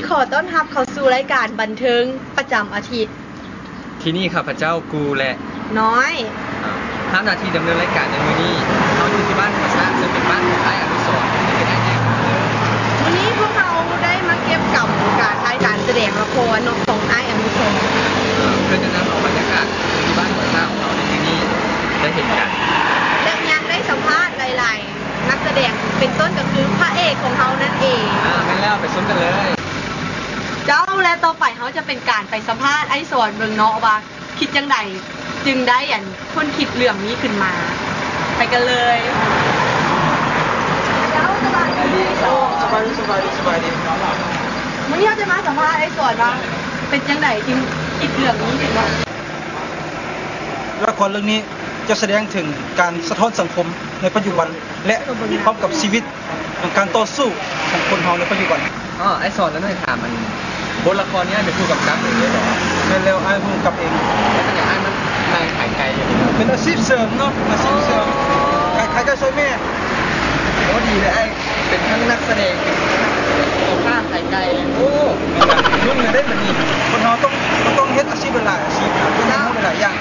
ขอต้อนรับเข้าสู่รายการบันเทิงประจำอาทิตย์ที่นี่ข้าพเจ้ากูและน้อยห้านาทีดำเนินรายการในมื้อนี้เราอยู่ที่บ้านธรรมชาติซึ่งเป็นบ้านของไอ้อนุสรณ์ที่เป็นไอ้แดงวันนี้พวกเราได้มาเก็บกับการถ่ายการแสดงละครของไอ้อนุสรณ์เพื่อจะนำเอาบรรยากาศที่บ้านธรรมชาติของเราในที่นี้ได้เห็นกันและยังได้สัมภาษณ์หลายๆนักแสดงเป็นต้นก็คือพระเอกของเขานั่นเองงั้นแล้วไปชมกันเลยเจ้าและต่อไปเขาจะเป็นการไปสัมภาษณ์ไอ้สอนเบิ่งเนาะว่าคิดจังใดจึงได้คนคิดเรื่องนี้ขึ้นมาไปกันเลยเจ้าสบายดีสบายดีวันนี้เราจะมาสัมภาษณ์ไอ้สอนว่าเป็นจังใดจึงคิดเรื่องนี้ขึ้นมาละครเรื่องนี้จะแสดงถึงการสะท้อนสังคมในปัจจุบันและพร้อมกับชีวิตของการต่อสู้ของคนเราในปัจจุบันไอ้สอนแล้วหน่อยถามมันบทละครนี้เป็นผู้กำกับเองเลยเหรอเป็นแล้วไอ้ผู้กำกับเองแล้วก็อย่างไอ้มันนายขายไก่เป็นอาชีพเสริมเนาะอาชีพเสริมขายไก่ช่วยแม่โอ้ดีเลยไอ้เป็นทั้งนักแสดงเป็นข้าขายไก่โอ้ยุ่งเลยได้แบบนี้คนเราต้องเฮ็ดอาชีพหลายอาชีพต้องทำหลายอย่าง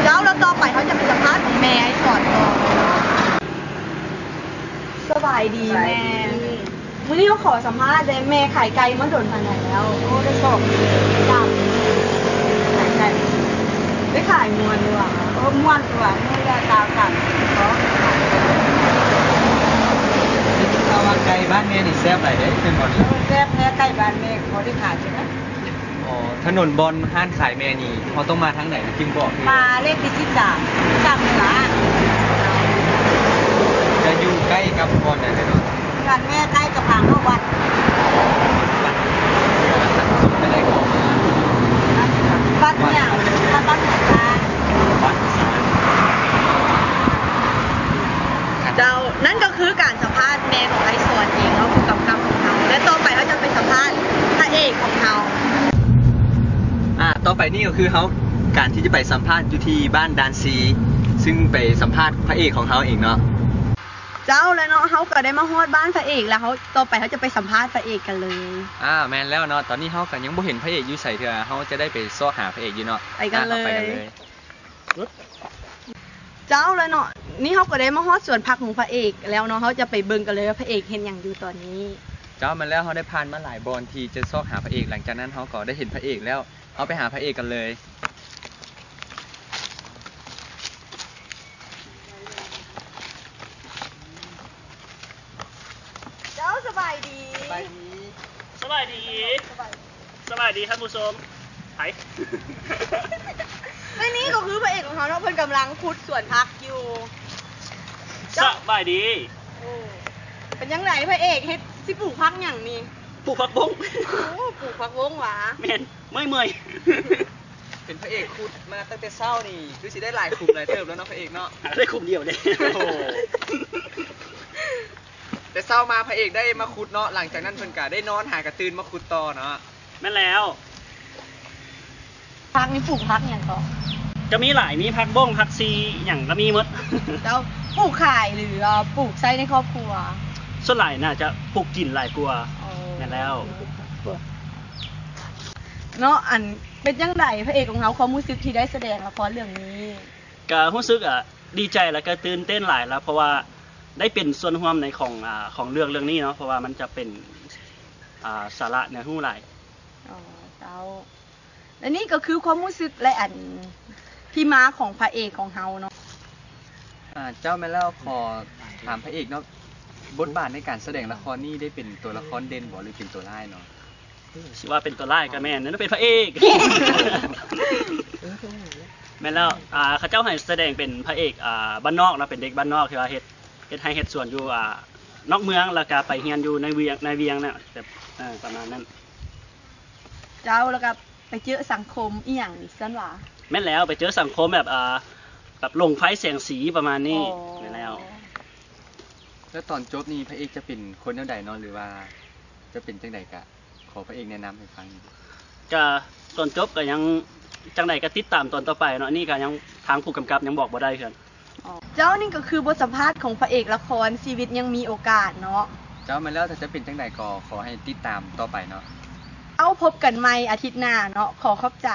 แล้วต่อไปเขาจะเป็นสัมภาษณ์ของแม่ไอ้สอนสบายดีแม่วันนี้เขาขอสัมภาษณ์แม่ขายไก่มาโดนขนาดแล้วโอ้ได้2 ปีจำขายไก่ได้ขายมวนดีกว่าม้วนดีกว่าไม่ได้ตามกันเพราะเอาว่าไก่บ้านแม่นี่แซ่บหลายได้เป็นบ่นี่แซ่บแท้ไก่บ้านแม่เขาได้ขายใช่ไหมถนนบอลห้านขายแม่นี่เขาต้องมาทางไหนจึงบอกมาเลขที่13จำเหนือจะอยู่ใกล้กับบอลไหนเนาะกันแม่ใกล้กับทางเข้าวัดไม่ได้ของวัดเนี่ยวัดต้นหัวใจวัดเจ้านั่นก็คือการสัมภาษณ์แม่ของไอ้สอนเองเขาผู้กำกับของเขาและต่อไปเขาจะไปสัมภาษณ์พระเอกของเขาต่อไปนี่ก็คือเขาการที่จะไปสัมภาษณ์อยู่ที่บ้านดานซีซึ่งไปสัมภาษณ์พระเอกของเขาเองเนาะเจ้าแล้วเนาะเขาก็ได้มาฮอดบ้านพระเอกแล้วเขาต่อไปเขาจะไปสัมภาษณ์พระเอกกันเลยแม่นแล้วเนาะตอนนี้เขาก็ยังบ่เห็นพระเอกอยู่ใส่เถอะเขาจะได้ไปซ้อหาพระเอกอยู่เนาะไปกันเลยเจ้าแล้วเนาะนี่เขาก็ได้มาฮอดสวนพักของพระเอกแล้วเนาะเขาจะไปเบิ่งกันเลยว่าพระเอกเห็นอย่างอยู่ตอนนี้เจ้ามันแล้วเขาได้ผ่านมาหลายบอนที่จะซ้อหาพระเอกหลังจากนั้นเขาก็ได้เห็นพระเอกแล้วเขาไปหาพระเอกกันเลยสบายดีท่านผู้ชมไผ่และนี่ก็คือพระเอกของเขาเนาะเพิ่นกำลังขุดสวนพักอยู่สบายดีเป็นยังไงพระเอกเฮ็ดสิปลูกพักอย่างนี้ปลูกผักบงปลูกพักบงหวาแม่นเมื่อยเป็นพระเอกขุดมาตั้งแต่เช้านี่คือสิได้หลายคุมหลายเติบแล้วเนาะพระเอกเนาะได้คุมเดียวเลยแต่เช้ามาพระเอกได้มาขุดเนาะหลังจากนั้นเพิ่นก็ได้นอนหากระตื่นมาขุดต่อเนาะแม่นแล้วพักนี่ปลูกพักอย่างก็จะมีหลายมีผักบงผักซีอย่างก็มีหมดแล้วปลูกขายหรือปลูกใช้ในครอบครัวส่วนหลายน่าจะปลูกกินหลายกว่าแม่นแล้วเนาะอันเป็นจังไดพระเอกของเขาความรู้สึกที่ได้แสดงละครเรื่องนี้ก็รู้สึกดีใจแล้วก็ตื่นเต้นหลายแล้วเพราะว่าได้เป็นส่วนร่วมในของเรื่องนี้เนาะเพราะว่ามันจะเป็นสาระเนื้อหู้หลายเจ้าและนี่ก็คือความรู้สึกและอันที่มาของพระเอกของเฮาเนาะเจ้าแม่แล้วขอถามพระเอกเนาะบทบาทในการแสดงละครนี่ได้เป็นตัวละครเด่นบ่หรือเป็นตัวร้ายเนาะสิว่าเป็นตัวร้ายก็แม่นนั่นเป็นพระเอกแม่แล้วเขาเจ้าให้แสดงเป็นพระเอกบ้านนอกนะเป็นเด็กบ้านนอกที่ว่าเฮ็ดให้เฮ็ดส่วนอยู่นอกเมืองแล้วก็ไปเรียนอยู่ในเวียงน่ะแบบประมาณนั้นเจ้าแล้วก็ไปเจอสังคมอีหยังซั่นว่าแม่นแล้วไปเจอสังคมแบบลงไฟแสงสีประมาณนี้แม่นแล้วตอนจบนี่พระเอกจะเป็นคนแนวใดเนาะหรือว่าจะเป็นจังได๋ก็ขอพระเอกแนะนำให้ฟังก็ตอนจบก็ยังจังได๋ก็ติดตามตอนต่อไปเนาะนี่ก็ยังทางผู้กำกับยังบอกบ่ได้คือเจ้านี่ก็คือบทสัมภาษณ์ของพระเอกละครชีวิตยังมีโอกาสเนาะ เจ้าแม่นแล้วถ้าจะเป็นจังใดก็ขอให้ติดตามต่อไปเนาะ เอาพบกันใหม่อาทิตย์หน้าเนาะขอขอบใจ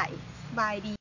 บายดี